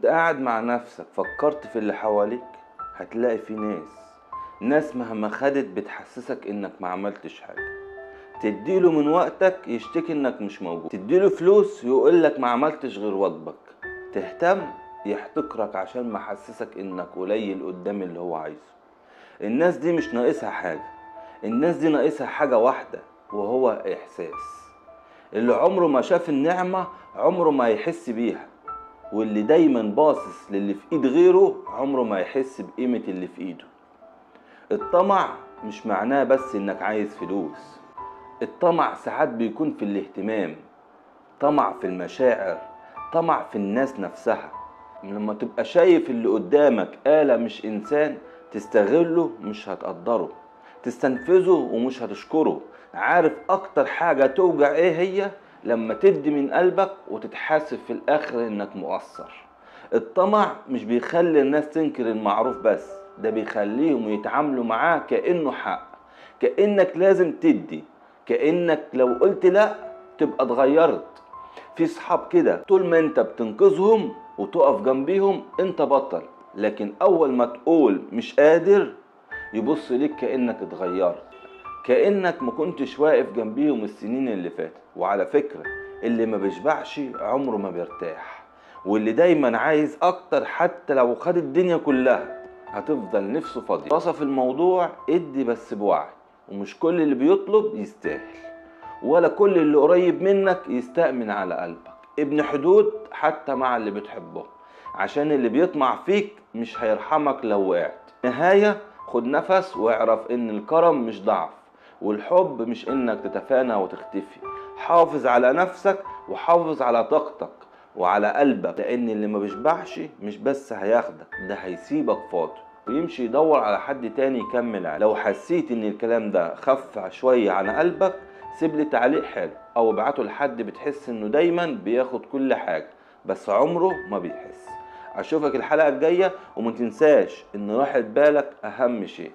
وانت قاعد مع نفسك فكرت في اللي حواليك؟ هتلاقي في ناس مهما خدت بتحسسك انك ما عملتش حاجة. تديله من وقتك يشتكي انك مش موجود، تديله فلوس يقولك ما عملتش غير واجبك، تهتم يحتقرك عشان ما حسسك انك قليل قدام اللي هو عايزه. الناس دي مش ناقصها حاجة، الناس دي ناقصها حاجة واحدة وهو احساس. اللي عمره ما شاف النعمة عمره ما يحس بيها، واللي دايما باصص للي في ايد غيره عمره ما يحس بقيمة اللي في ايده. الطمع مش معناه بس انك عايز فلوس، الطمع ساعات بيكون في الاهتمام، طمع في المشاعر، طمع في الناس نفسها. لما تبقى شايف اللي قدامك آلة مش إنسان، تستغله مش هتقدره، تستنفذه ومش هتشكره. عارف أكتر حاجة توجع إيه هي؟ لما تدي من قلبك وتتحاسب في الآخر إنك مقصر. الطمع مش بيخلي الناس تنكر المعروف بس، ده بيخليهم يتعاملوا معاه كأنه حق، كأنك لازم تدي، كأنك لو قلت لا تبقى اتغيرت. في صحاب كده طول ما انت بتنقذهم وتقف جنبيهم انت بطل، لكن اول ما تقول مش قادر يبص ليك كأنك اتغيرت، كأنك ما كنتش واقف جنبيهم السنين اللي فاتت. وعلى فكرة اللي ما بيشبعش عمره ما بيرتاح، واللي دايما عايز اكتر حتى لو خد الدنيا كلها هتفضل نفسه فاضية. وصف الموضوع ادي بس بوعي، ومش كل اللي بيطلب يستاهل، ولا كل اللي قريب منك يستأمن على قلبك. ابن حدود حتى مع اللي بتحبه، عشان اللي بيطمع فيك مش هيرحمك لو وقعت. نهاية خد نفس واعرف ان الكرم مش ضعف، والحب مش انك تتفانى وتختفي. حافظ على نفسك وحافظ على طاقتك وعلى قلبك، لان اللي ما بيشبعش مش بس هياخدك، ده هيسيبك فاضي ويمشي يدور على حد تاني يكمل عليه. لو حسيت ان الكلام ده خف شوية عن قلبك سيب لي تعليق حلو، او ابعته لحد بتحس انه دايما بياخد كل حاجة بس عمره ما بيحس. اشوفك الحلقة الجاية، وما تنساش ان راحة بالك اهم شيء.